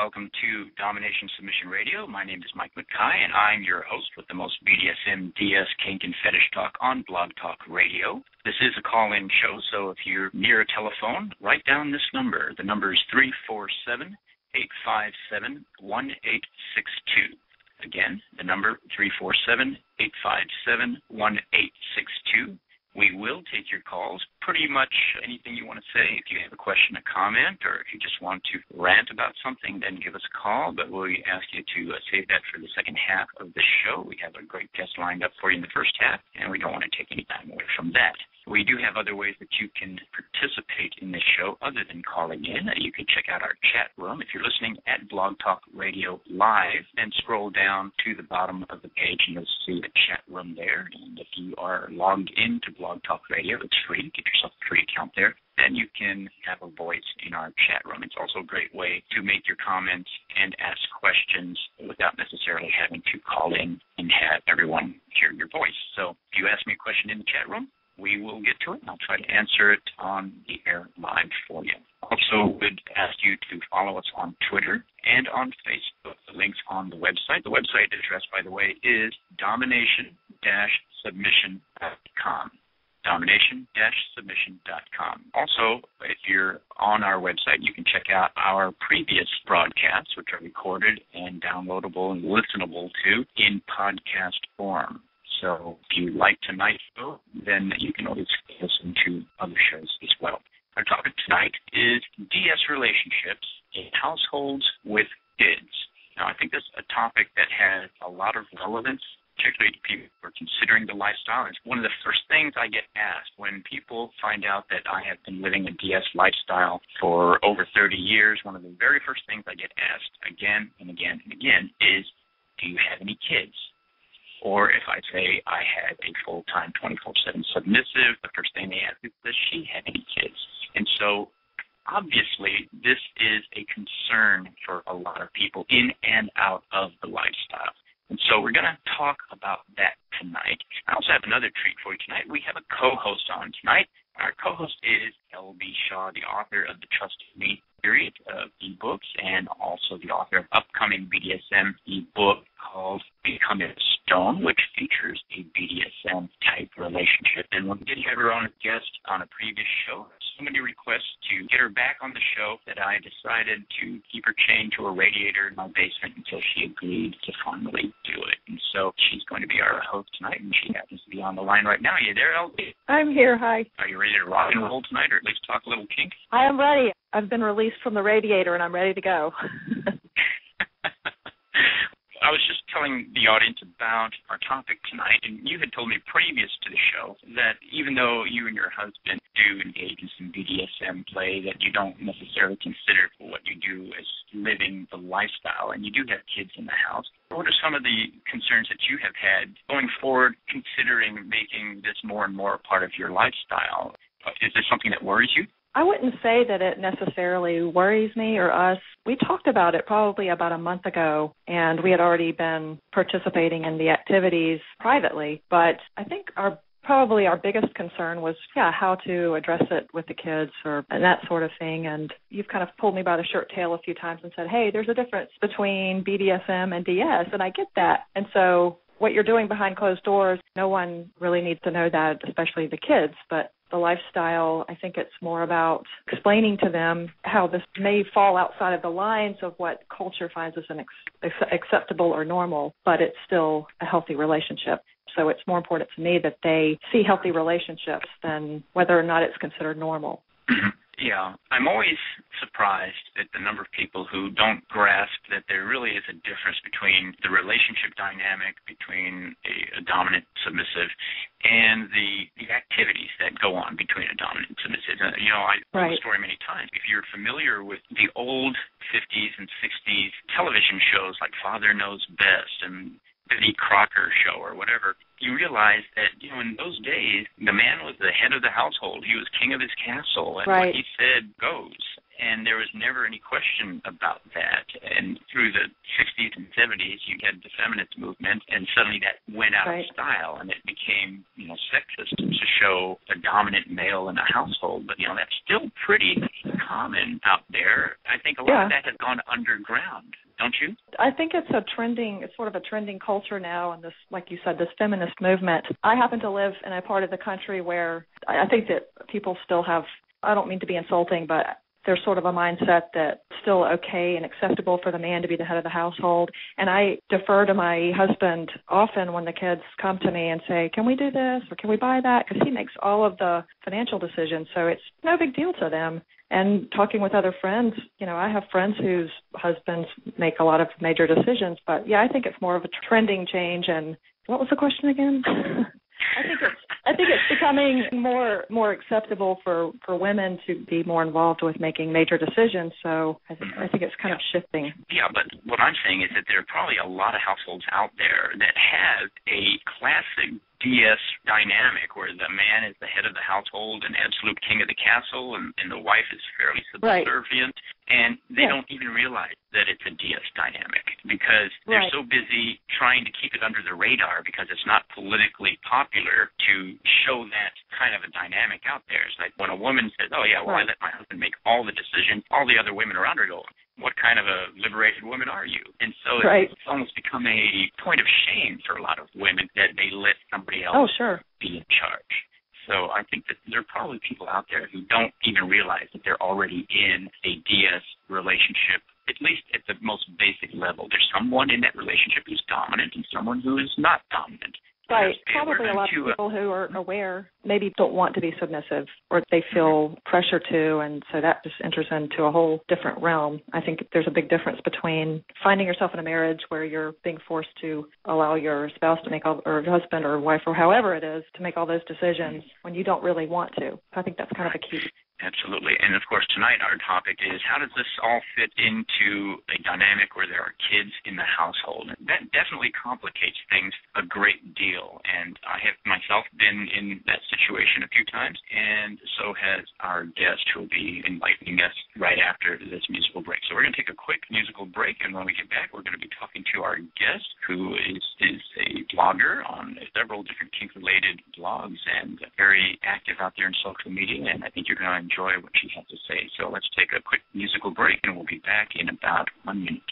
welcome to Domination Submission Radio. My name is Michael Makai, and I'm your host with the most BDSM, DS, kink, and fetish talk on Blog Talk Radio. This is a call-in show, so if you're near a telephone, write down this number. The number is 347-857-1862. Again, the number 347-857-1862. We will take your calls, pretty much anything you want to say. If you have a question, a comment, or if you just want to rant about something, then give us a call. But we ask you to save that for the second half of the show. We have a great guest lined up for you in the first half, and we don't want to take any time away from that. We do have other ways that you can participate in this show other than calling in. You can check out our chat room. If you're listening at Blog Talk Radio Live, then scroll down to the bottom of the page and you'll see the chat room there. And if you are logged into Blog Talk Radio, it's free. Get yourself a free account there. Then you can have a voice in our chat room. It's also a great way to make your comments and ask questions without necessarily having to call in and have everyone hear your voice. So if you ask me a question in the chat room, we will get to it, and I'll try to answer it on the air live for you. Also, would ask you to follow us on Twitter and on Facebook. The link's on the website. The website address, by the way, is domination-submission.com. domination-submission.com. Also, if you're on our website, you can check out our previous broadcasts, which are recorded and downloadable and listenable to in podcast form. So if you like tonight's show, then you can always listen to other shows as well. Our topic tonight is DS relationships in households with kids. Now, I think this is a topic that has a lot of relevance, particularly to people who are considering the lifestyle. It's one of the first things I get asked when people find out that I have been living a DS lifestyle for over 30 years. One of the very first things I get asked again and again and again is, do you have any kids? Or if I say I had a full-time 24/7 submissive, the first thing they ask is, does she have any kids? And so, obviously, this is a concern for a lot of people in and out of the lifestyle. And so we're going to talk about that tonight. I also have another treat for you tonight. We have a co-host on tonight. Our co-host is L.B. Shaw, the author of the Trust Me series of ebooks and also the author of upcoming BDSM ebook called Becoming a Stone, which features a BDSM-type relationship. And we did have her on as a guest on a previous show. So many requests to get her back on the show that I decided to keep her chained to a radiator in my basement until she agreed to finally do it. And so she's going to be our host tonight, and she happens to be on the line right now. Are you there, LB? I'm here. Hi. Are you ready to rock and roll tonight, or at least talk a little kink? I am ready. I've been released from the radiator, and I'm ready to go. I was just telling the audience about our topic tonight, and you had told me previous to the show that even though you and your husband do engage in some BDSM play, that you don't necessarily consider what you do as living the lifestyle, and you do have kids in the house. What are some of the concerns that you have had going forward, considering making this more and more a part of your lifestyle? Is this something that worries you? I wouldn't say that it necessarily worries me or us. We talked about it probably about a month ago, and we had already been participating in the activities privately. But I think probably our biggest concern was, how to address it with the kids and that sort of thing. And you've kind of pulled me by the shirt tail a few times and said, hey, there's a difference between BDSM and DS, and I get that. And so what you're doing behind closed doors, no one really needs to know that, especially the kids. But the lifestyle, I think it's more about explaining to them how this may fall outside of the lines of what culture finds as an acceptable or normal, but it's still a healthy relationship. So it's more important to me that they see healthy relationships than whether or not it's considered normal. Yeah, I'm always surprised at the number of people who don't grasp that there really is a difference between the relationship dynamic between a dominant submissive and the activities that go on between a dominant and submissive. I told the story many times. If you're familiar with the old 50s and 60s television shows like Father Knows Best and Billy Crocker show or whatever, you realize that, in those days, the man was the head of the household. He was king of his castle, and what he said goes. and there was never any question about that. And through the 60s and 70s, you had the feminist movement, and suddenly that went out of style, and it became, sexist to show a dominant male in a household. But, that's still pretty common out there. I think a lot of that has gone underground. Don't you? I think it's sort of a trending culture now, and this, like you said, this feminist movement. I happen to live in a part of the country where I think that people still have, I don't mean to be insulting, but there's sort of a mindset that it's still okay and acceptable for the man to be the head of the household. And I defer to my husband often when the kids come to me and say, can we do this or can we buy that? Because he makes all of the financial decisions, so it's no big deal to them. And talking with other friends, I have friends whose husbands make a lot of major decisions. But, I think it's more of a trending change. And what was the question again? I think it's becoming more acceptable for women to be more involved with making major decisions. So I think it's kind of shifting. Yeah, but what I'm saying is that there are probably a lot of households out there that have a classic DS dynamic where the man is the head of the household and absolute king of the castle, and the wife is fairly subservient, and they don't even realize that it's a DS dynamic because they're so busy trying to keep it under the radar because it's not politically popular to show that kind of a dynamic out there. It's like when a woman says, I let my husband make all the decisions, all the other women around her go, what kind of a liberated woman are you? And so it's almost become a point of shame for a lot of women that they let somebody else be in charge. So I think that there are probably people out there who don't even realize that they're already in a DS relationship, at least at the most basic level. There's someone in that relationship who's dominant and someone who is not dominant. Right. Probably a lot of people who are aware maybe don't want to be submissive or they feel pressure to, and so that just enters into a whole different realm. I think there's a big difference between finding yourself in a marriage where you're being forced to allow your spouse to make or husband or wife or however it is to make all those decisions when you don't really want to. I think that's kind of a key. Absolutely. And, of course, tonight our topic is how does this all fit into a dynamic where there are kids in the household? And that definitely complicates things a great deal. And I have myself been in that situation a few times, and so has our guest who will be enlightening us right after this musical break. So we're going to take a quick musical break, and when we get back, we're going to be talking to our guest who is a blogger on several different kink-related blogs and very active out there in social media, and I think you're going to enjoy what she has to say. So let's take a quick musical break, and we'll be back in about 1 minute.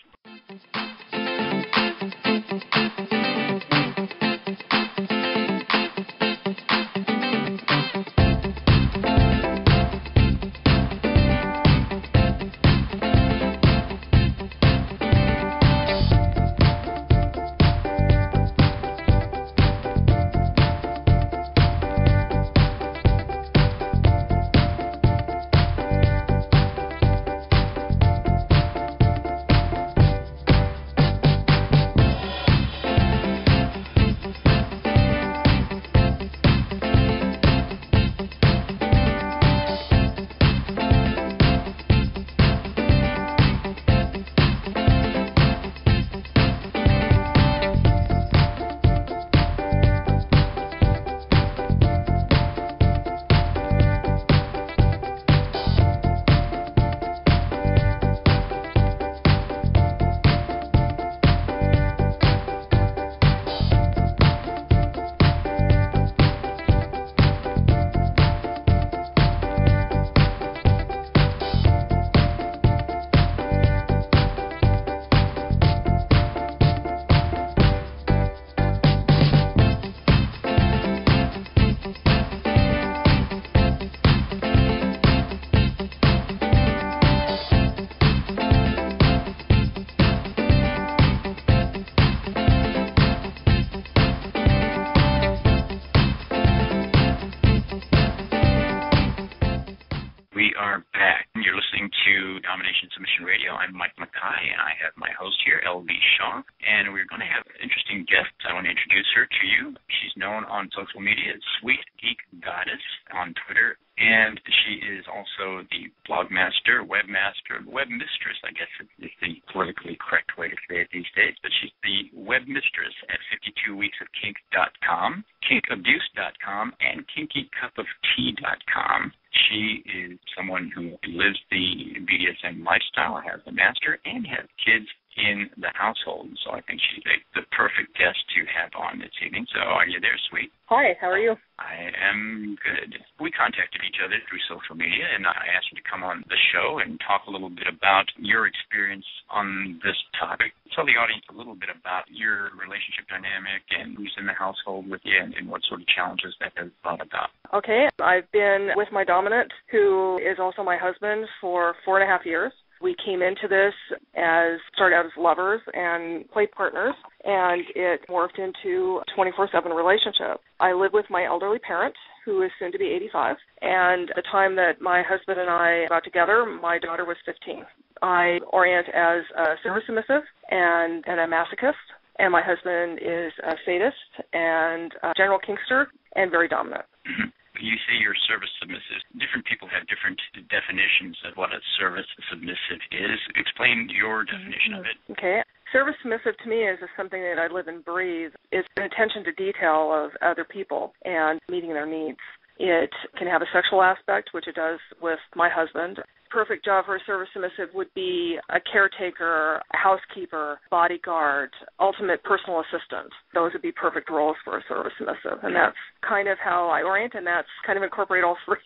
Domination Submission Radio. I'm Michael Makai, and I have my host here, LV Shaw, and we're going to have an interesting guest. I want to introduce her to you. She's known on social media as SweetGeekGoddess on Twitter And she is also the blog master, web mistress, I guess is the politically correct way to say it these days. But she's the web mistress at 52weeksofkink.com, kinkabuse.com, and kinkycupoftea.com. She is someone who lives the BDSM lifestyle, has a master, and has kids in the household. So I think she's the perfect guest to have on this evening. So are you there, Sweet? Hi, how are you? I am good. We contacted each other through social media, and I asked you to come on the show and talk a little bit about your experience on this topic. Tell the audience a little bit about your relationship dynamic and who's in the household with you and what sort of challenges that has brought about. Okay, I've been with my dominant, who is also my husband, for 4.5 years. We came into this started out as lovers and play partners, and it morphed into a 24/7 relationship. I live with my elderly parent, who is soon to be 85, and at the time that my husband and I got together, my daughter was 15. I orient as a service submissive and a masochist, and my husband is a sadist and a general kinkster and very dominant. Mm-hmm. You say you're service submissive. Different people have different definitions of what a service submissive is. Explain your definition of it. Okay. Service submissive to me is something that I live and breathe. It's an attention to detail of other people and meeting their needs. It can have a sexual aspect, which it does with my husband. Perfect job for a service submissive would be a caretaker, a housekeeper, bodyguard, ultimate personal assistant. Those would be perfect roles for a service submissive, and that's kind of how I orient, and that's kind of incorporate all three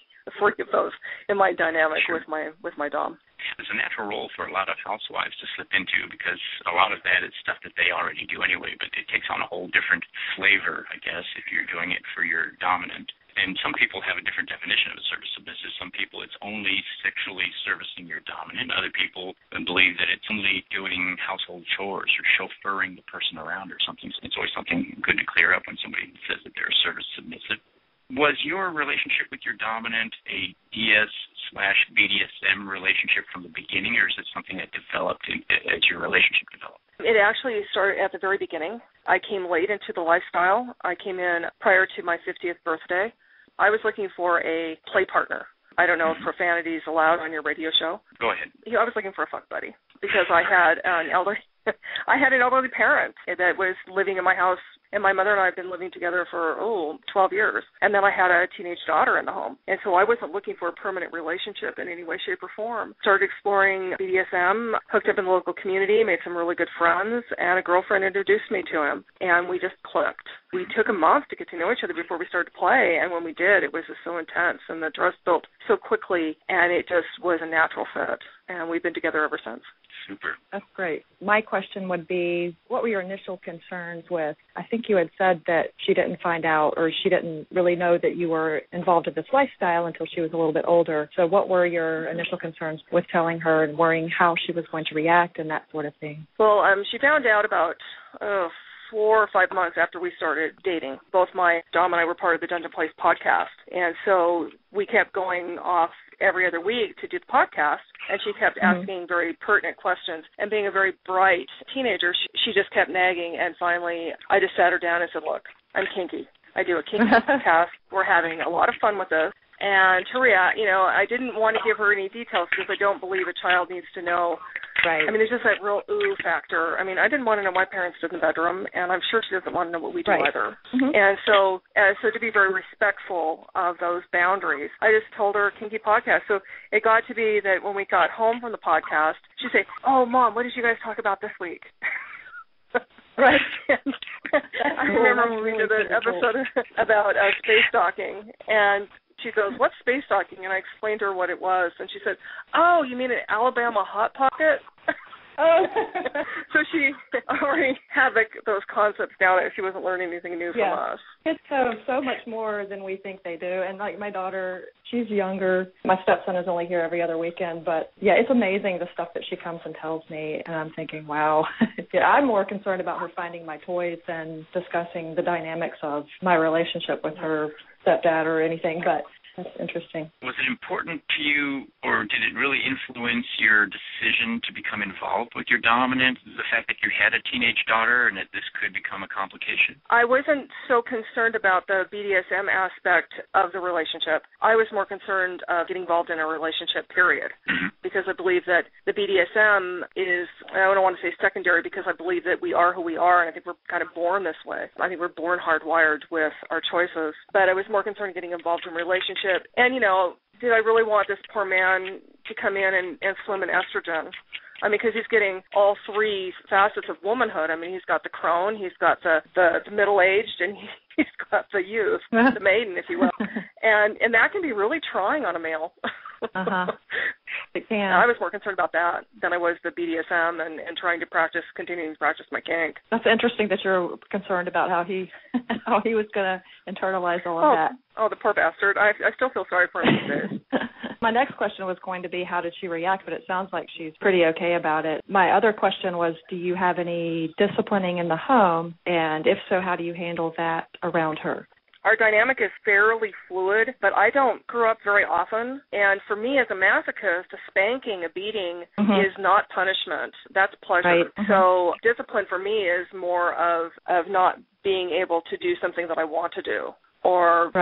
of those in my dynamic with my dom. It's a natural role for a lot of housewives to slip into because a lot of that is stuff that they already do anyway, but it takes on a whole different flavor, I guess, if you're doing it for your dominant. And some people have a different definition of a service submissive. Some people, it's only sexually servicing your dominant. Other people believe that it's only doing household chores or chauffeuring the person around or something. It's always something good to clear up when somebody says that they're a service submissive. Was your relationship with your dominant a DS/BDSM relationship from the beginning, or is it something that developed as your relationship developed? It actually started at the very beginning. I came late into the lifestyle. I came in prior to my 50th birthday. I was looking for a play partner. I don't know if profanity is allowed on your radio show. Go ahead. I was looking for a fuck buddy because I had an elderly parent that was living in my house, and my mother and I have been living together for 12 years. And then I had a teenage daughter in the home. And so I wasn't looking for a permanent relationship in any way, shape, or form. Started exploring BDSM, hooked up in the local community, made some really good friends, and a girlfriend introduced me to him. And we just clicked. We took a month to get to know each other before we started to play, and when we did, it was just so intense, and the trust built so quickly, and it just was a natural fit. And we've been together ever since. Super. That's great. My question would be, what were your initial concerns with? I think you had said that she didn't find out, or she didn't really know that you were involved in this lifestyle until she was a little bit older. So what were your initial concerns with telling her and worrying how she was going to react and that sort of thing? Well, she found out about 4 or 5 months after we started dating. Both my dom and I were part of the Dungeon Place podcast, and so we kept going off every other week to do the podcast, and she kept asking very pertinent questions. And being a very bright teenager, she just kept nagging, and finally I just sat her down and said, look, I'm kinky. I do a kinky podcast. We're having a lot of fun with this. And to react, I didn't want to give her any details because I don't believe a child needs to know. Right. I mean, there's just that real ooh factor. I mean, I didn't want to know what my parents did in the bedroom, and I'm sure she doesn't want to know what we do either. Mm-hmm. And so to be very respectful of those boundaries, I just told her kinky podcast. So it got to be that when we got home from the podcast, she'd say, "Oh, Mom, what did you guys talk about this week?" Right. I remember when we did an episode about space docking, and she goes, "What's space docking?" And I explained to her what it was, and she said, "Oh, you mean an Alabama Hot Pocket?" Oh. So she already had those concepts down, and she wasn't learning anything new from us. It's so much more than we think they do. And like my daughter, she's younger. My stepson is only here every other weekend. But, it's amazing the stuff that she comes and tells me. And I'm thinking, wow. I'm more concerned about her finding my toys than discussing the dynamics of my relationship with her stepdad or anything. But That's interesting. Was it important to you, or did it really influence your decision to become involved with your dominant, the fact that you had a teenage daughter and that this could become a complication? I wasn't so concerned about the BDSM aspect of the relationship. I was more concerned of getting involved in a relationship, period, because I believe that the BDSM is, I don't want to say secondary, because I believe that we are who we are, and I think we're kind of born this way. I think we're born hardwired with our choices. But I was more concerned getting involved in a relationship. And, did I really want this poor man to come in and swim in estrogen? I mean, because he's getting all three facets of womanhood. I mean, he's got the crone, he's got the middle-aged, and he's got the youth, the maiden, if you will. And that can be really trying on a male. It can. I was more concerned about that than I was the BDSM and trying to continuing to practice my kink. That's interesting that you're concerned about how he was going to internalize all of that. Oh, the poor bastard. I still feel sorry for him these days. My next question was going to be, how did she react? But it sounds like she's pretty okay about it. My other question was, do you have any disciplining in the home? And if so, how do you handle that around her? Our dynamic is fairly fluid, but I don't screw up very often. And for me as a masochist, a spanking, a beating is not punishment. That's pleasure. Right. So discipline for me is more of not being able to do something that I want to do. Or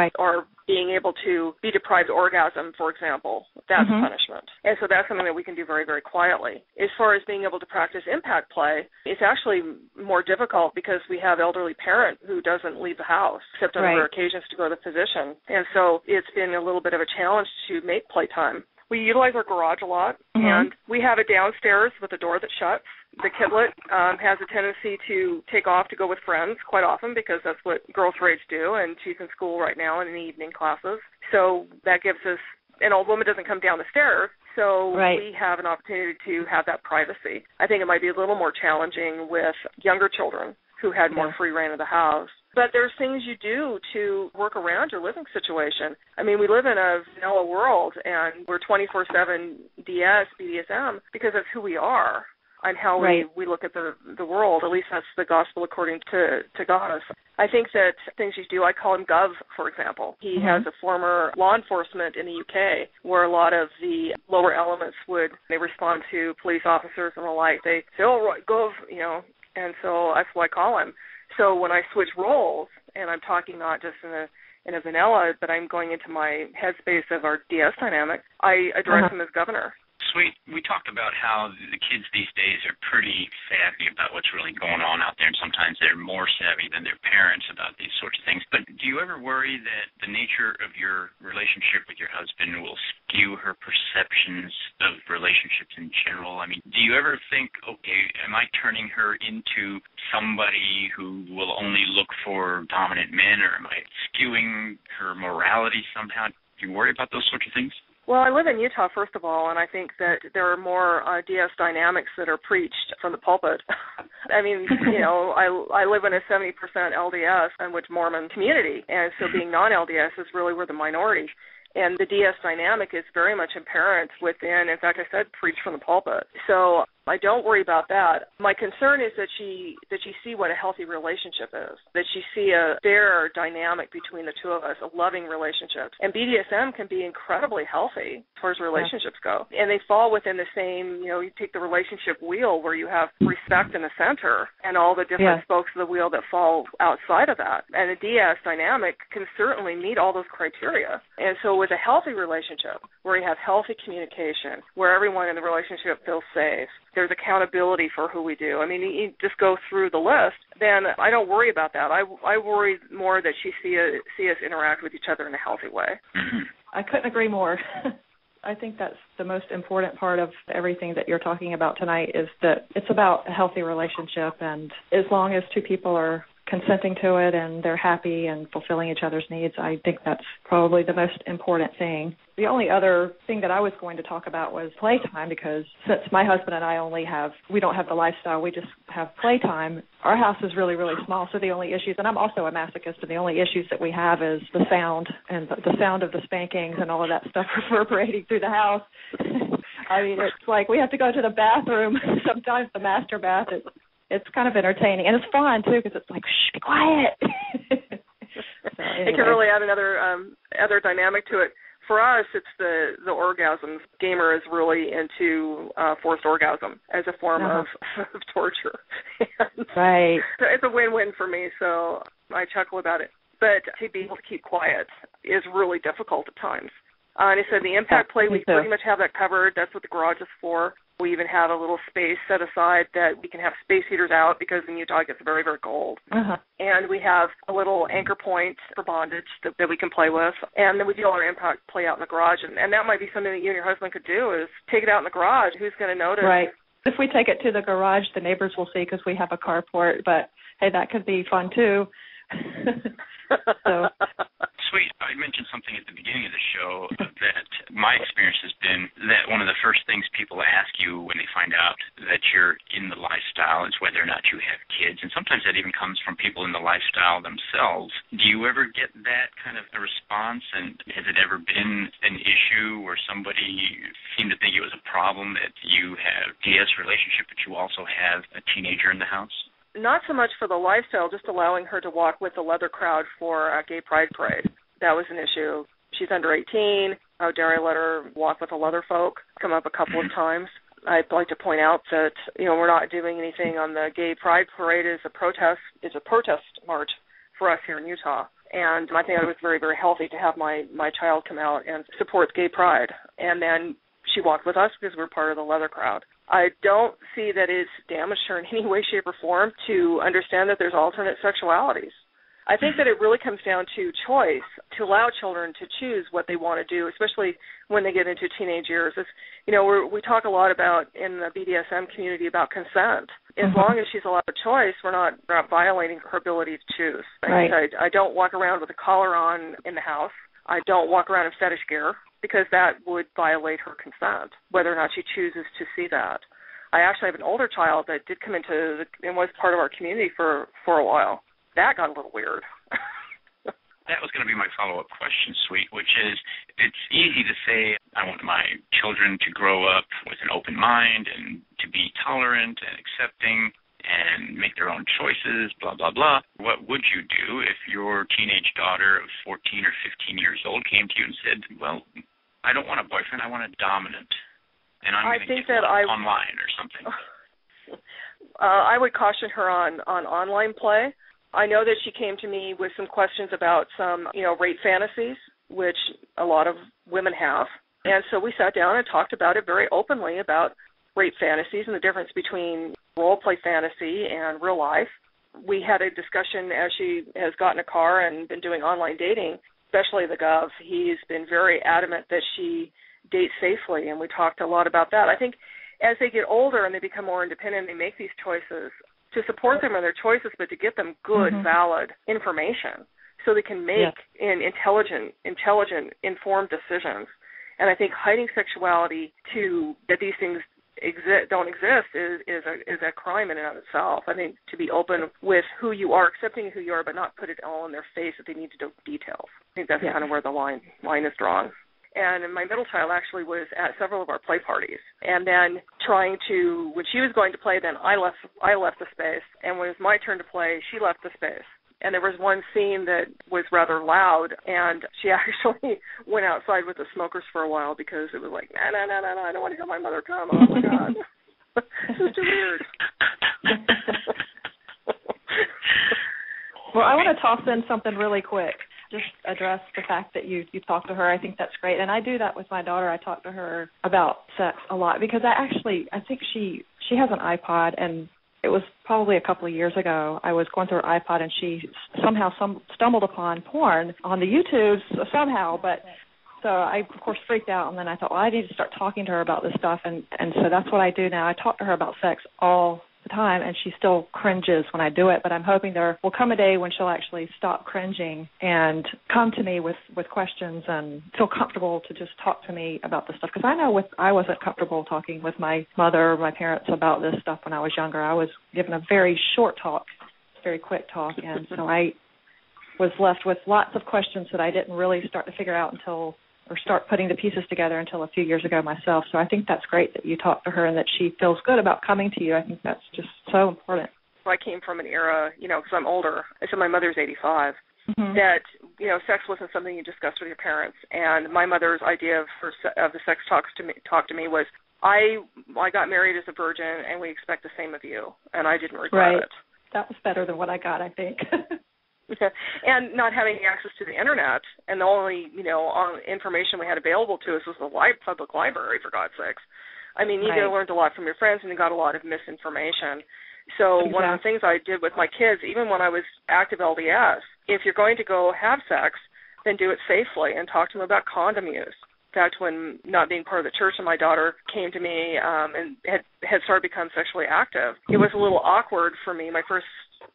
being able to be deprived of orgasm, for example. That's punishment. And so that's something that we can do very, very quietly. As far as being able to practice impact play, it's actually more difficult because we have elderly parent who doesn't leave the house, except on rare occasions to go to the physician. And so it's been a little bit of a challenge to make playtime. We utilize our garage a lot, and we have it downstairs with a door that shuts. The kidlet has a tendency to take off to go with friends quite often because that's what girls her age do, and she's in school right now in the evening classes. So that gives us, an old woman doesn't come down the stairs, so we have an opportunity to have that privacy. I think it might be a little more challenging with younger children who had more free reign of the house. But there's things you do to work around your living situation. I mean, we live in a vanilla world, and we're 24/7 DS, BDSM, because that's who we are and how we look at the world. At least that's the gospel according to Goddess. I think that things you do, I call him Gov, for example. He has a former law enforcement in the UK where a lot of the lower elements they respond to police officers and the like. They say, oh, right, Gov, and so that's what I call him. So when I switch roles, and I'm talking not just in a vanilla, but I'm going into my headspace of our DS dynamic, I address him as governor. Sweet. We talked about how the kids these days are pretty savvy about what's really going on out there, and sometimes they're more savvy than their parents about these sorts of things. But do you ever worry that the nature of your relationship with your husband will skew her perceptions of relationships in general? I mean, do you ever think, okay, am I turning her into somebody who will only look for dominant men, or am I skewing her morality somehow? Do you worry about those sorts of things? Well, I live in Utah, first of all, and I think that there are more DS dynamics that are preached from the pulpit. I mean, I live in a 70% LDS and which Mormon community, and so being non-LDS is really we're the minority. And the DS dynamic is very much apparent within, in fact, I said preach from the pulpit. So I don't worry about that. My concern is that she see what a healthy relationship is, that she see a fair dynamic between the two of us, a loving relationship. And BDSM can be incredibly healthy as far as relationships go. And they fall within the same, you take the relationship wheel where you have respect in the center and all the different spokes of the wheel that fall outside of that. And a DS dynamic can certainly meet all those criteria. And so with a healthy relationship where you have healthy communication, where everyone in the relationship feels safe, there's accountability for who we do. I mean, you just go through the list, then I don't worry about that. I worry more that she see us interact with each other in a healthy way. I couldn't agree more. I think that's the most important part of everything that you're talking about tonight is that it's about a healthy relationship, and as long as two people are consenting to it and they're happy and fulfilling each other's needs, I think that's probably the most important thing. The only other thing that I was going to talk about was playtime, because since my husband and I we don't have the lifestyle, we just have playtime. Our house is really, really small, so the only issues, and I'm also a masochist, and the only issues that we have is the sound and the sound of the spankings and all of that stuff reverberating through the house. I mean, it's like we have to go to the bathroom, sometimes the master bath. It's kind of entertaining, and it's fun, too, because it's like, shh, be quiet. So, anyway. It can really add another other dynamic to it. For us, it's the orgasms. Gamer is really into forced orgasm as a form of torture. Right. So it's a win-win for me, so I chuckle about it. But to be able to keep quiet is really difficult at times. And I said the impact play, we pretty much have that covered. That's what the garage is for. We even have a little space set aside that we can have space heaters out because in Utah it gets very, very cold. And we have a little anchor point for bondage that we can play with. And then we do all our impact play out in the garage. And that might be something that you and your husband could do is take it out in the garage. Who's going to notice? Right. If we take it to the garage, the neighbors will see because we have a carport. But, hey, that could be fun, too. So. Sweet. I mentioned something at the beginning of the show that my experience has been that one of the first things people ask you when they find out that you're in the lifestyle is whether or not you have kids. And sometimes that even comes from people in the lifestyle themselves. Do you ever get that kind of a response? And has it ever been an issue where somebody seemed to think it was a problem that you have a DS relationship, but you also have a teenager in the house? Not so much for the lifestyle, just allowing her to walk with the leather crowd for a gay pride parade. That was an issue. She's under 18. How dare I let her walk with the leather folk? Come up a couple of times. I'd like to point out that, we're not doing anything on the gay pride parade. It's a protest march for us here in Utah. And I think it was very, very healthy to have my child come out and support gay pride. And then she walked with us because we're part of the leather crowd. I don't see that it's damaged her in any way, shape, or form to understand that there's alternate sexualities. I think that it really comes down to choice, to allow children to choose what they want to do, especially when they get into teenage years. We talk a lot about in the BDSM community about consent. As long as she's allowed a choice, we're not violating her ability to choose. Right. I don't walk around with a collar on in the house. I don't walk around in fetish gear because that would violate her consent, whether or not she chooses to see that. I actually have an older child that did come into and was part of our community for a while. That got a little weird. That was going to be my follow-up question, Sweet, which is it's easy to say I want my children to grow up with an open mind and to be tolerant and accepting and make their own choices, blah, blah, blah. What would you do if your teenage daughter of 14 or 15 years old came to you and said, well, I don't want a boyfriend, I want a dominant, and I'm going to get online or something? I would caution her on online play. I know that she came to me with some questions about some, rape fantasies, which a lot of women have. And so we sat down and talked about it very openly about rape fantasies and the difference between role play fantasy and real life. We had a discussion as she has gotten a car and been doing online dating, especially the Gov. He's been very adamant that she dates safely, and we talked a lot about that. I think as they get older and they become more independent, they make these choices to support them in their choices, but to get them good, valid information so they can make intelligent, informed decisions. And I think hiding sexuality to that these things don't exist is a crime in and of itself. I think to be open with who you are, accepting who you are, but not put it all in their face that they need to know details. I think that's kind of where the line is drawn. And my middle child actually was at several of our play parties. And then when she was going to play, then I left the space. And when it was my turn to play, she left the space. And there was one scene that was rather loud, and she actually went outside with the smokers for a while because it was like, no, I don't want to hear my mother come. Oh, my God. This is too weird. Well, I want to toss in something really quick. Just address the fact that you talk to her. I think that's great. And I do that with my daughter. I talk to her about sex a lot because I think she has an iPod, and it was probably a couple of years ago. I was going through her iPod, and she somehow stumbled upon porn on the YouTube somehow. But so I, of course, freaked out, and then I thought, well, I need to start talking to her about this stuff. And so that's what I do now. I talk to her about sex all the time, and she still cringes when I do it, but I'm hoping there will come a day when she'll actually stop cringing and come to me with questions and feel comfortable to just talk to me about this stuff. Because I know I wasn't comfortable talking with my mother or my parents about this stuff when I was younger. I was given a very short talk, very quick talk, and so I was left with lots of questions that I didn't really start to figure out or start putting the pieces together until a few years ago myself. So I think that's great that you talk to her and that she feels good about coming to you. I think that's just so important. I came from an era, because I'm older. I said my mother's 85. that, sex wasn't something you discussed with your parents. And my mother's idea of the sex talk to me was, I got married as a virgin, and we expect the same of you, and I didn't regret it. That was better than what I got, I think. And not having access to the internet, and the only information we had available to us was the public library, for God's sakes. I mean, you learned a lot from your friends, and you got a lot of misinformation. So one of the things I did with my kids, even when I was active LDS, if you're going to go have sex, then do it safely and talk to them about condom use. In fact, when not being part of the church and my daughter came to me and had started to become sexually active, it was a little awkward for me. My first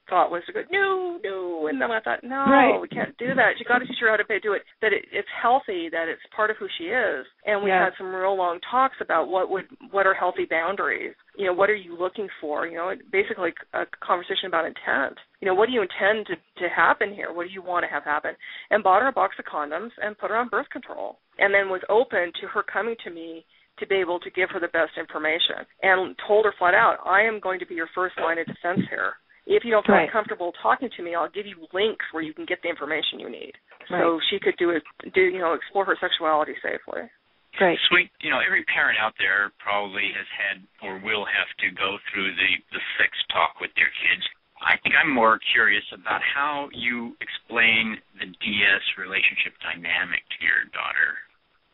thought was to go, no, and then I thought, no, we can't do that. You got to teach her how to do it, that it's healthy, that it's part of who she is. And we had some real long talks about what are healthy boundaries. What are you looking for? Basically a conversation about intent. What do you intend to happen here? What do you want to have happen? And bought her a box of condoms and put her on birth control. And then was open to her coming to me to be able to give her the best information. And told her flat out, I am going to be your first line of defense here. If you don't feel comfortable talking to me, I'll give you links where you can get the information you need. So she could explore her sexuality safely. Great. Sweet. Every parent out there probably has had or will have to go through the sex talk with their kids. I think I'm more curious about how you explain the DS relationship dynamic to your daughter.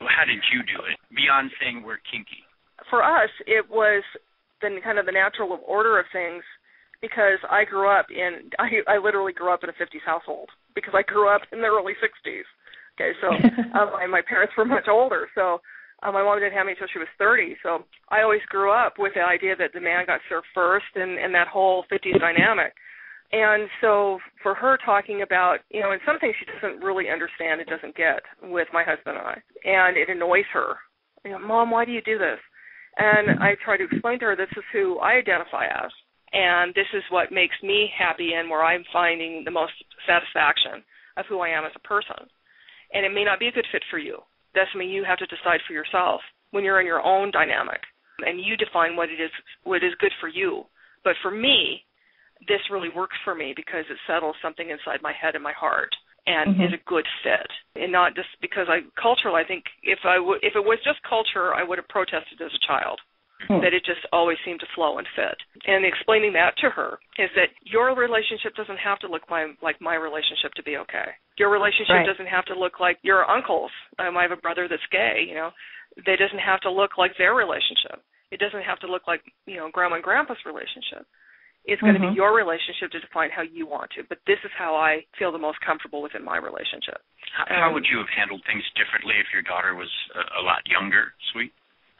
How did you do it, beyond saying we're kinky? For us, it was the natural order of things, because I grew up I literally grew up in a 50s household, because I grew up in the early 60s. Okay, so my parents were much older, so my mom didn't have me until she was 30, so I always grew up with the idea that the man got served first and that whole 50s dynamic. And so for her talking about, and some things she doesn't really understand and doesn't get with my husband and I, and it annoys her. Mom, why do you do this? And I try to explain to her, this is who I identify as, and this is what makes me happy and where I'm finding the most satisfaction of who I am as a person. And it may not be a good fit for you. That's something you have to decide for yourself when you're in your own dynamic, and you define what is good for you. But for me, this really works for me because it settles something inside my head and my heart and is a good fit. And not just because culturally, I think if it was just culture, I would have protested as a child. That it just always seemed to flow and fit. And explaining that to her is that your relationship doesn't have to look like my relationship to be okay. Your relationship doesn't have to look like your uncle's. I have a brother that's gay, They doesn't have to look like their relationship. It doesn't have to look like, grandma and grandpa's relationship. It's going to be your relationship to define how you want to. But this is how I feel the most comfortable within my relationship. How would you have handled things differently if your daughter was a lot younger, Sweet?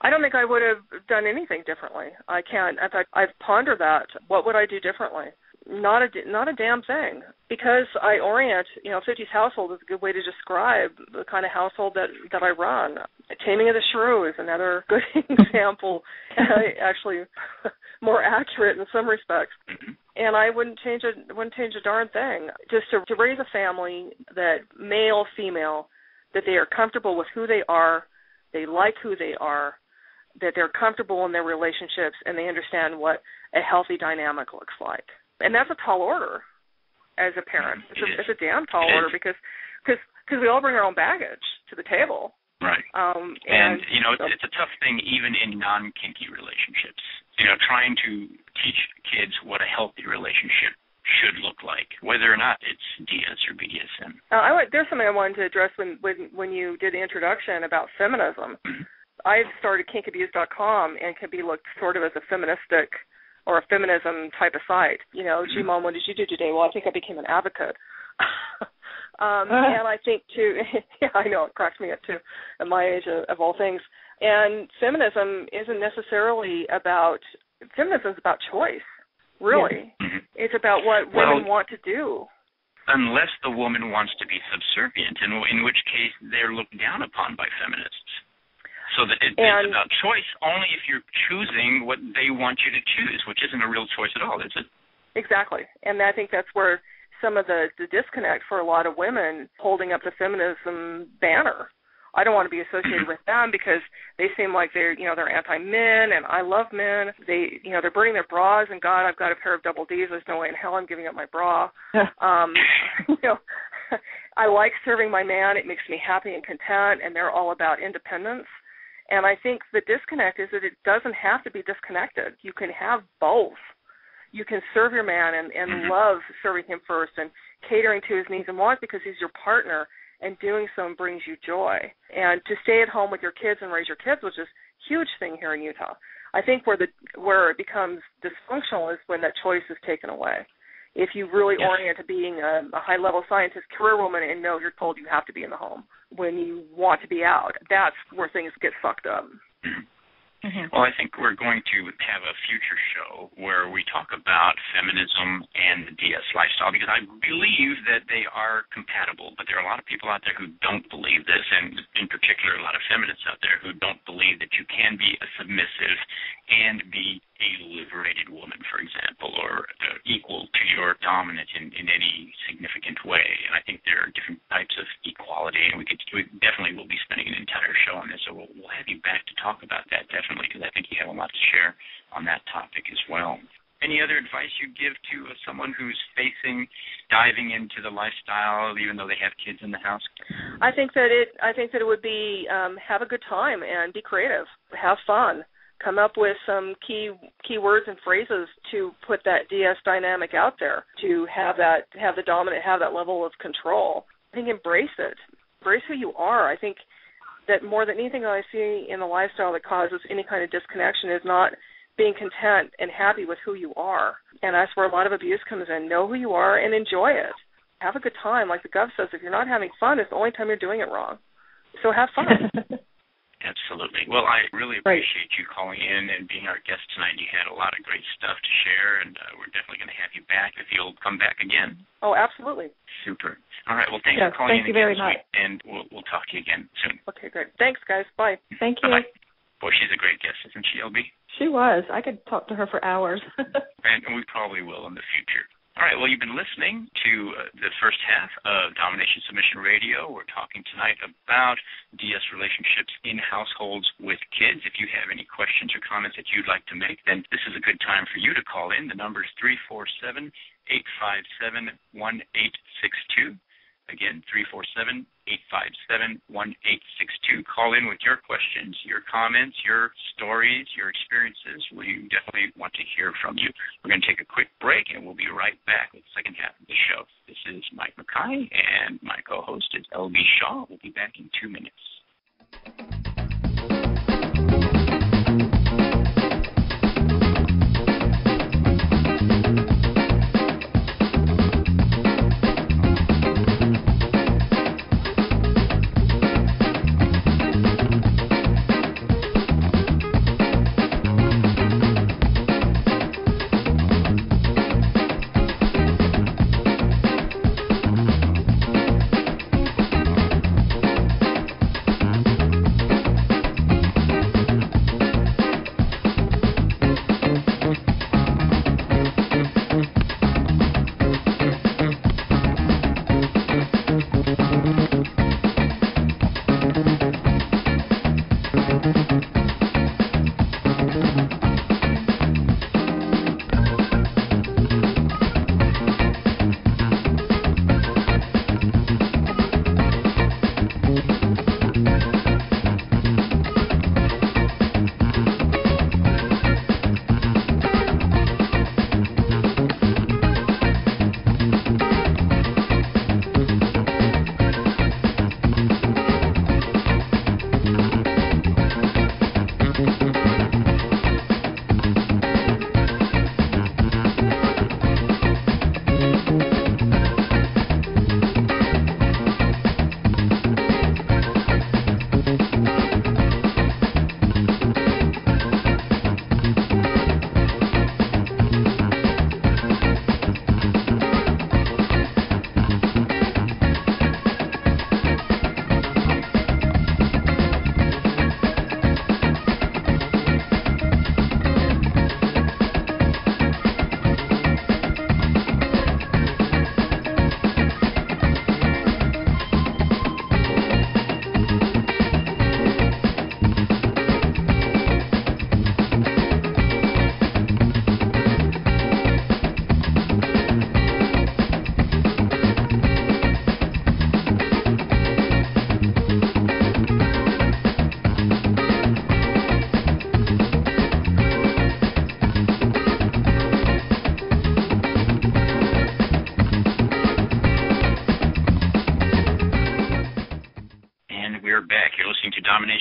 I don't think I would have done anything differently. I can't. In fact, I've pondered that. What would I do differently? Not a damn thing. Because I orient, 50s household is a good way to describe the kind of household that I run. Taming of the Shrew is another good example, actually more accurate in some respects. And I wouldn't change a darn thing. Just to raise a family that male, female, that they are comfortable with who they are, they like who they are, that they're comfortable in their relationships, and they understand what a healthy dynamic looks like. And that's a tall order as a parent. It's a damn tall order because we all bring our own baggage to the table. Right. It's a tough thing even in non-kinky relationships. Trying to teach kids what a healthy relationship should look like, whether or not it's DS or BDSM. There's something I wanted to address when you did the introduction about feminism. I've started kinkabuse.com and can be looked sort of as a feministic or a feminism type of site. Gee, Mom, what did you do today? Well, I think I became an advocate. And I think, too, I know, it cracks me up, too, at my age of all things. And feminism isn't necessarily about – feminism is about choice, really. Yeah. It's about what women want to do. Unless the woman wants to be subservient, in which case they're looked down upon by feminists. So that it's about choice only if you're choosing what they want you to choose, which isn't a real choice at all, is it? Exactly. And I think that's where some of the disconnect for a lot of women holding up the feminism banner. I don't want to be associated with them because they seem like they're anti-men, and I love men. They're burning their bras, and God, I've got a pair of double Ds. There's no way in hell I'm giving up my bra. I like serving my man. It makes me happy and content, and they're all about independence. And I think the disconnect is that it doesn't have to be disconnected. You can have both. You can serve your man and love serving him first and catering to his needs and wants because he's your partner, and doing so brings you joy. And to stay at home with your kids and raise your kids, which is a huge thing here in Utah. I think where it becomes dysfunctional is when that choice is taken away. If you really orient to being a high-level scientist, career woman, and know you're told you have to be in the home when you want to be out, that's where things get fucked up. Well, I think we're going to have a future show where we talk about feminism and the DS lifestyle, because I believe that they are compatible, but there are a lot of people out there who don't believe this, and in particular a lot of feminists out there who don't believe that you can be a submissive and be a liberated woman, for example, or equal to your dominant in any significant way. And I think there are different types of equality, and we definitely will be spending an entire show on this, so we'll have you back to talk about that, definitely, because I think you have a lot to share on that topic as well. Any other advice you'd give to someone who's diving into the lifestyle, even though they have kids in the house? I think that it would be have a good time and be creative, have fun. Come up with some key words and phrases to put that DS dynamic out there, to have the dominant have that level of control. I think embrace it. Embrace who you are. I think that more than anything that I see in the lifestyle that causes any kind of disconnection is not being content and happy with who you are. And that's where a lot of abuse comes in. Know who you are and enjoy it. Have a good time. Like the Gov says, if you're not having fun, it's the only time you're doing it wrong. So have fun. Absolutely. Well, I really appreciate you calling in and being our guest tonight. You had a lot of great stuff to share, and we're definitely going to have you back if you'll come back again. Oh, absolutely. Super. All right. Well, thanks for calling in. Thank you very much. And we'll talk to you again soon. Okay, great. Thanks, guys. Bye. Thank you. Bye-bye. Boy, she's a great guest, isn't she, LB? She was. I could talk to her for hours. And we probably will in the future. All right, well, you've been listening to the first half of Domination Submission Radio. We're talking tonight about DS relationships in households with kids. If you have any questions or comments that you'd like to make, then this is a good time for you to call in. The number is 347-857-1862. Again, 347-857-1862. Call in with your questions, your comments, your stories, your experiences. We definitely want to hear from you. We're going to take a quick break, and we'll be right back with the second half of the show. This is Mike Makai, and my co-host is LB Shaw. We'll be back in 2 minutes.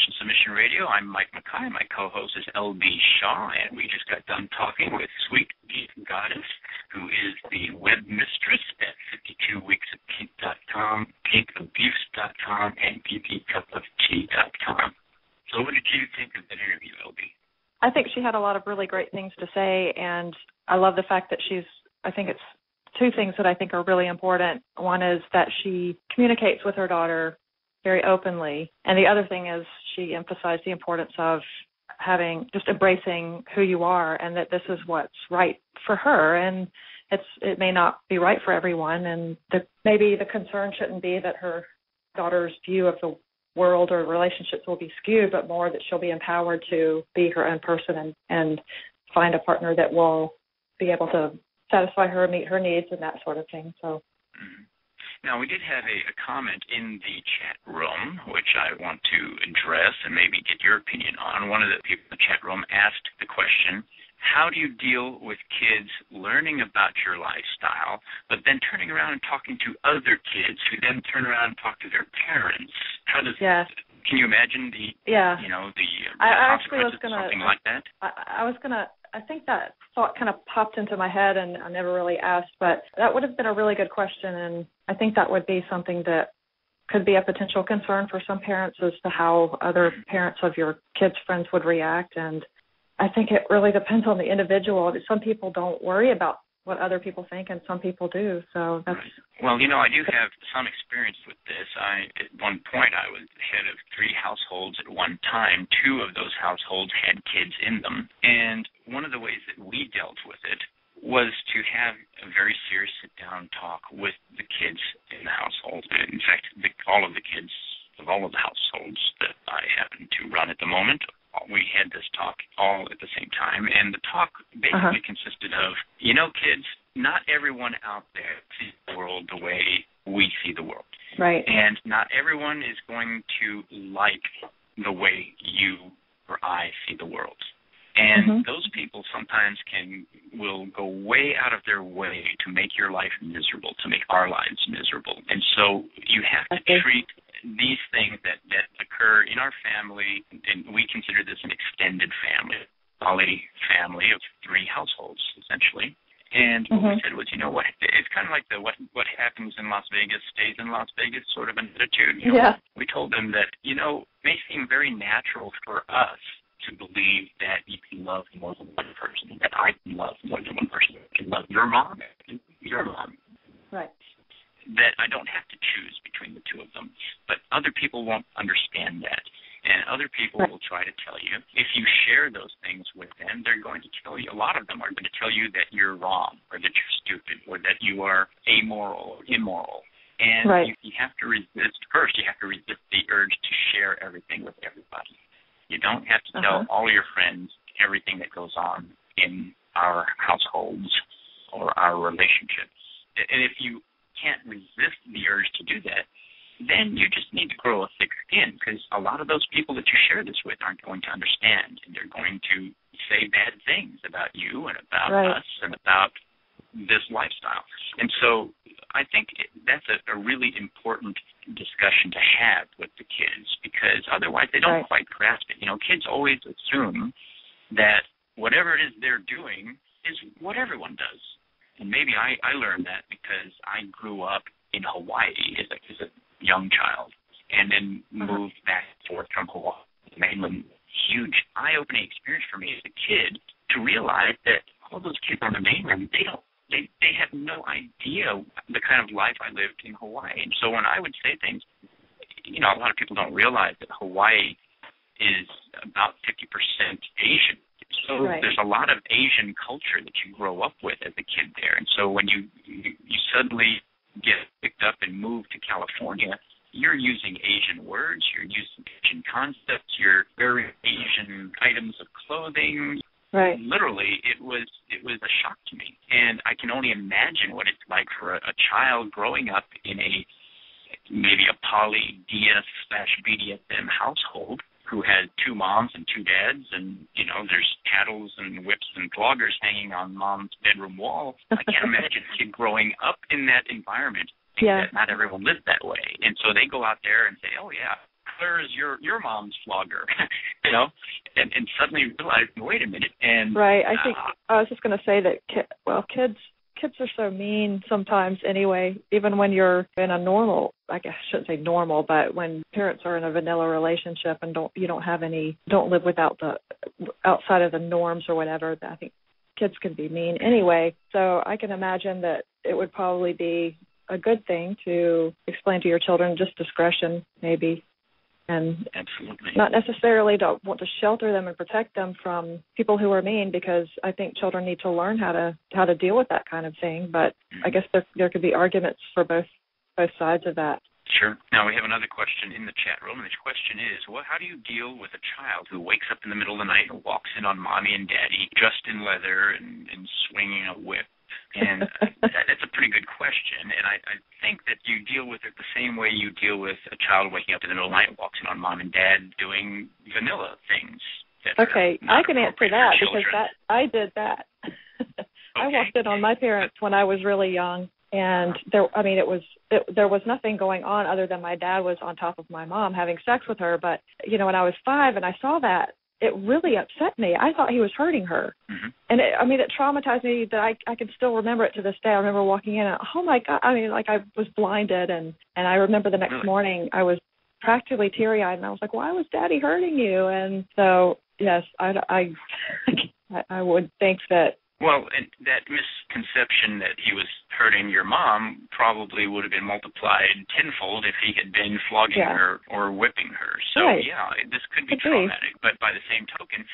Domination Submission Radio. I'm Mike Makai. My co-host is LB Shaw, and we just got done talking with SweetGeekGoddess, who is the web mistress at 52weeksofkink.com, kinkabuse.com, and ppcupoftea.com. So what did you think of that interview, LB? I think she had a lot of really great things to say, and I love the fact that I think it's two things that I think are really important. One is that she communicates with her daughter very openly, and the other thing is she emphasized the importance of just embracing who you are, and that this is what's right for her, and it may not be right for everyone, and maybe the concern shouldn't be that her daughter's view of the world or relationships will be skewed, but more that she'll be empowered to be her own person and find a partner that will be able to satisfy her, meet her needs, and that sort of thing. So. Now, we did have a comment in the chat room, which I want to address and maybe get your opinion on. One of the people in the chat room asked the question, how do you deal with kids learning about your lifestyle, but then turning around and talking to other kids who then turn around and talk to their parents? How does Can you imagine the consequences of something like that? I think that thought kind of popped into my head, and I never really asked, but that would have been a really good question, and I think that would be something that could be a potential concern for some parents as to how other parents of your kids' friends would react, and I think it really depends on the individual. Some people don't worry about what other people think, and some people do. So that's right. Well, I do have some experience with this. At one point, I was head of 3 households at one time. 2 of those households had kids in them, and one of the ways that we dealt with it was to have a very serious sit-down talk with the kids in the household. In fact, all of the kids of all of the households that I happen to run at the moment, we had this talk all at the same time, and the talk basically consisted of, kids, not everyone out there sees the world the way we see the world. Right. And not everyone is going to like the way you or I see the world. And those people sometimes will go way out of their way to make your life miserable, to make our lives miserable. And so you have to treat these things that occur in our family, and we consider this an extended family, poly family of 3 households, essentially. And what we said was, it's kind of like what happens in Las Vegas stays in Las Vegas sort of an attitude. We told them that, it may seem very natural for us to believe that you can love more than one person, that I can love more than one person, I can love your mom, your mom. Right. That I don't have to choose between the 2 of them. But other people won't understand that. And other people will try to tell you, if you share those things with them, they're going to tell you, a lot of them are going to tell you that you're wrong, or that you're stupid, or that you are amoral or immoral. And you have to resist, first you have to resist the urge to share everything with everybody. You don't have to tell all your friends everything that goes on in our households or our relationships. And if you can't resist the urge to do that, then you just need to grow a thick skin, because a lot of those people that you share this with aren't going to understand, and they're going to say bad things about you and about us and about this lifestyle. And so I think that's a really important discussion to have with the kids, because otherwise they don't quite grasp it. Kids always assume that whatever it is they're doing is what everyone does. And maybe I learned that because I grew up in Hawaii as a young child, and then moved back and forth from Hawaii to mainland. Huge eye-opening experience for me as a kid to realize that all those kids on the mainland, they have no idea the kind of life I lived in Hawaii. And so when I would say things, a lot of people don't realize that Hawaii is about 50% Asian. So there's a lot of Asian culture that you grow up with as a kid there. And so when you suddenly get picked up and moved to California, you're using Asian words, you're using Asian concepts, you're wearing Asian items of clothing. Literally, it was a shock to me. And I can only imagine what it's like for a child growing up in maybe a poly DS/BDSM household who had 2 moms and 2 dads, and, there's paddles and whips and floggers hanging on mom's bedroom wall. I can't imagine a kid growing up in that environment that not everyone lives that way. And so they go out there and say, oh, yeah, Claire is your mom's flogger, you know, and suddenly realize, wait a minute. And right. I think I was just going to say that, kids are so mean sometimes anyway, even when you're in a normal, I guess I shouldn't say normal, but when parents are in a vanilla relationship and don't live outside of the norms or whatever, I think kids can be mean anyway. So I can imagine that it would probably be a good thing to explain to your children just discretion maybe. And absolutely not necessarily to want to shelter them and protect them from people who are mean, because I think children need to learn how to deal with that kind of thing. But I guess there could be arguments for both sides of that. Sure. Now we have another question in the chat room, and this question is, how do you deal with a child who wakes up in the middle of the night and walks in on mommy and daddy dressed in leather and swinging a whip? And that's a pretty good question, and I think that you deal with it the same way you deal with a child waking up in the middle of the night and walks in on mom and dad doing vanilla things. Okay, I can answer that because I did that. Okay. I walked in on my parents when I was really young, and there was nothing going on other than my dad was on top of my mom having sex with her. But when I was 5 and I saw that, it really upset me. I thought he was hurting her. Mm-hmm. And it traumatized me that I can still remember it to this day. I remember walking in and, oh my God, I was blinded. And I remember the next morning I was practically teary-eyed and I was like, why was Daddy hurting you? And so, yes, I would think that. Well, and that misconception that he was hurting your mom probably would have been multiplied tenfold if he had been flogging her or whipping her. So, this could be traumatic. But by the same token,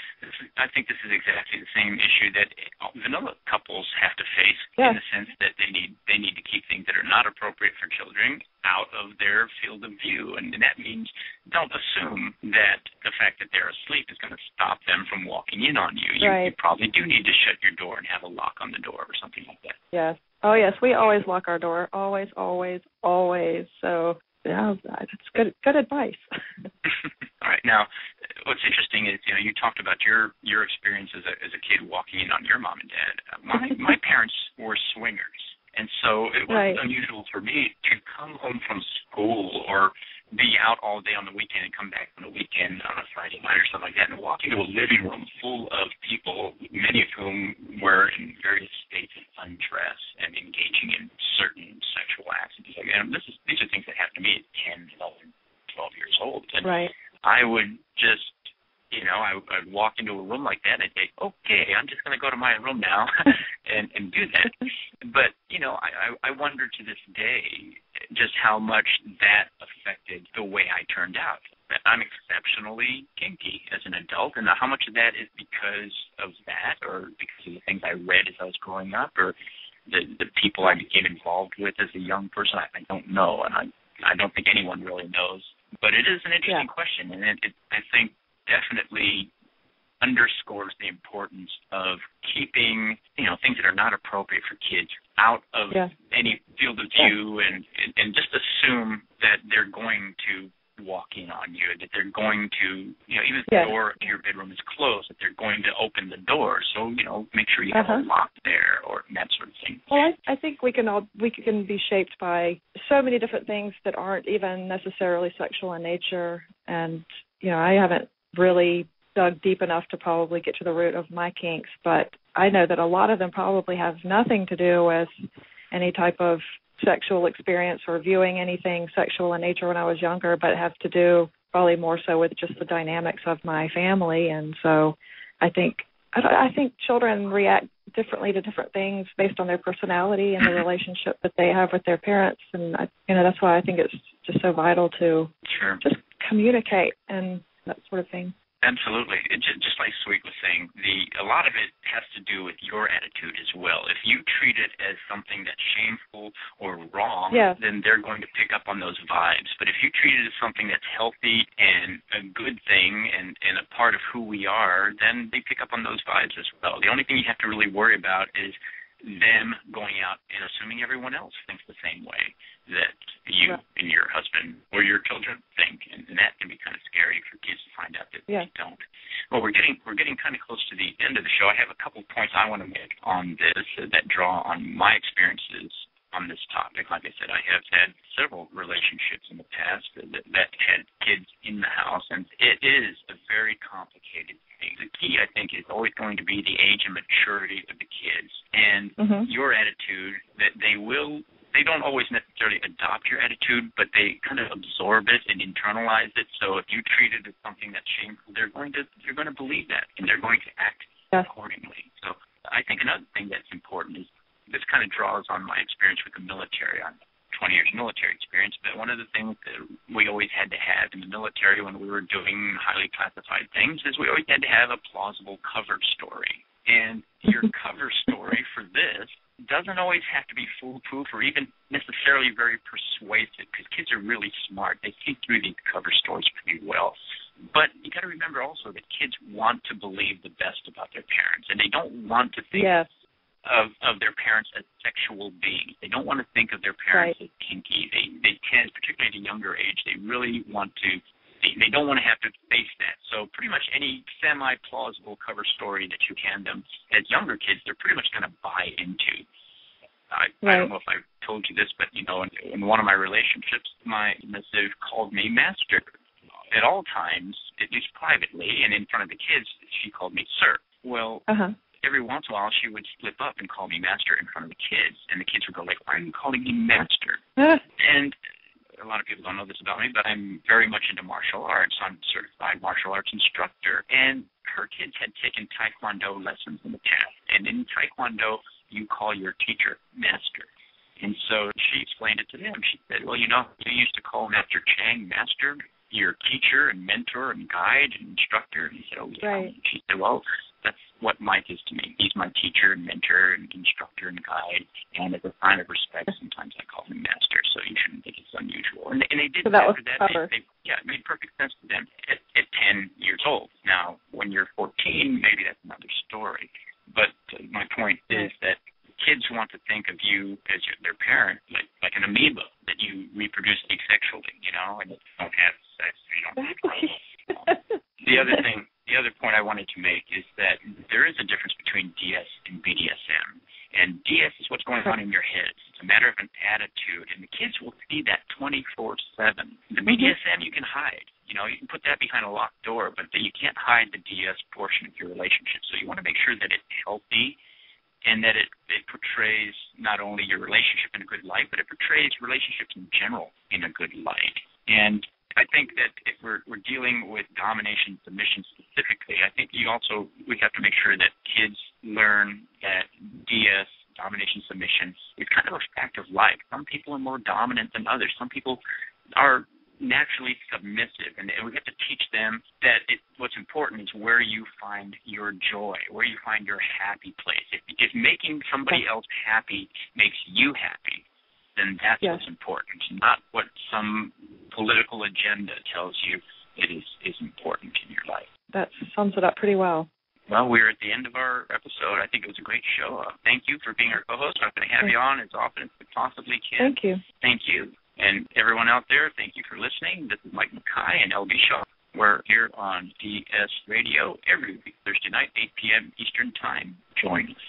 I think this is exactly the same issue that vanilla couples have to face in the sense that they need to keep things that are not appropriate for children out of their field of view. And that means don't assume that the fact that they're asleep is going to stop them from walking in on you. You probably do need to shut your door and have a lock on the door or something like that. Yes. Oh, yes. We always lock our door. Always, always, always. So, that's good advice. All right. Now, what's interesting is, you talked about your experience as a kid walking in on your mom and dad. My parents were swingers. And so it was unusual for me to come home from school or be out all day on the weekend and come back on the weekend on a Friday night or something like that and walk into a living room full of people, many of whom were in various states of undress and engaging in certain sexual acts and things like that. And these are things that happened to me at 10, 11, 12 years old. And I would just, I'd walk into a room like that and I'd say, okay, I'm just going to go to my room now and do that. But, I wonder to this day just how much that affected the way I turned out. I'm exceptionally kinky as an adult, and how much of that is because of that or because of the things I read as I was growing up or the people I became involved with as a young person, I don't know, and I don't think anyone really knows. But it is an interesting question, and it I think definitely underscores the importance of keeping, things that are not appropriate for kids out of any field of view and just assume that they're going to walk in on you, that they're going to, even if the door to your bedroom is closed, that they're going to open the door. So, make sure you have a lock there or that sort of thing. Well, I think we can be shaped by so many different things that aren't even necessarily sexual in nature. And, I haven't really dug deep enough to probably get to the root of my kinks, but I know that a lot of them probably have nothing to do with any type of sexual experience or viewing anything sexual in nature when I was younger, but have to do probably more so with just the dynamics of my family. And so I think children react differently to different things based on their personality and the relationship that they have with their parents. And that's why I think it's just so vital to just communicate and that sort of thing. Absolutely. Just like Sweet was saying, a lot of it has to do with your attitude as well. If you treat it as something that's shameful or wrong, then they're going to pick up on those vibes. But if you treat it as something that's healthy and a good thing and a part of who we are, then they pick up on those vibes as well. The only thing you have to really worry about is them going out and assuming everyone else thinks the same way that you and your husband or your children think, and that can be kind of scary for kids to find out that they don't. Well, we're getting kind of close to the end of the show. I have a couple of points I want to make on this that draw on my experiences on this topic. Like I said, I have had several relationships in the past that had kids in the house, and it is a very complicated thing. The key, I think, is always going to be the age and maturity of the kids and your attitude that they don't always necessarily adopt your attitude, but they kind of absorb it and internalize it. So if you treat it as something that's shameful, they're going to believe that, and they're going to act accordingly. So I think another thing that's important is this kind of draws on my experience with the military. I'm 20 years military experience, but one of the things that we always had to have in the military when we were doing highly classified things is we always had to have a plausible cover story. And your cover story for this doesn't always have to be foolproof or even necessarily very persuasive, because kids are really smart. They see through these cover stories pretty well. But you got to remember also that kids want to believe the best about their parents, and they don't want to think of their parents as sexual beings. They don't want to think of their parents as kinky. They tend, particularly at a younger age, they really want to. They don't want to have to face that. So pretty much any semi-plausible cover story that you hand them as younger kids, they're pretty much going to buy into. I don't know if I told you this, but, in one of my relationships, my missive called me master. At all times, at least privately, and in front of the kids, she called me sir. Well, every once in a while, she would slip up and call me master in front of the kids, and the kids would go like, why are you calling me master? And a lot of people don't know this about me, but I'm very much into martial arts. I'm a certified martial arts instructor, and her kids had taken Taekwondo lessons in the past. And in Taekwondo, you call your teacher master. And so she explained it to them. She said, well, you used to call Master Chang master, your teacher and mentor and guide and instructor. And he said, oh, yeah. Right. She said, well, that's what Mike is to me. He's my teacher and mentor and instructor and guide. And as a sign of respect, sometimes I call him master, so you shouldn't think it's unusual. And they did after that. It made perfect sense to them at 10 years old. Now, when you're 14, maybe that's another story. But my point is that kids want to think of you as their parent, like an amoeba, that you reproduce asexually, and you don't have sex. You don't have The other point I wanted to make is that there is a difference between DS and BDSM. And DS is what's going on in your head. It's a matter of an attitude, and the kids will see that 24/7. The BDSM you can hide. You can put that behind a locked door, but you can't hide the DS portion of your relationship. So you want to make sure that it's healthy and that it portrays not only your relationship in a good light, but it portrays relationships in general in a good light. And I think that if we're dealing with domination submission specifically, I think we have to make sure that kids learn that DS, domination submission, is kind of a fact of life. Some people are more dominant than others. Some people are naturally submissive, and we have to teach them that what's important is where you find your joy, where you find your happy place. If making somebody else happy makes you happy, then that's what's important, not what some political agenda tells you it is important in your life. That sums it up pretty well. Well, we're at the end of our episode. I think it was a great show. Thank you for being our co-host. I'm going to have you on as often as we possibly can. Thank you. Thank you. And everyone out there, thank you for listening. This is Mike Makai and LB Shaw. We're here on DS Radio every week, Thursday night, 8 p.m. Eastern Time. Join us.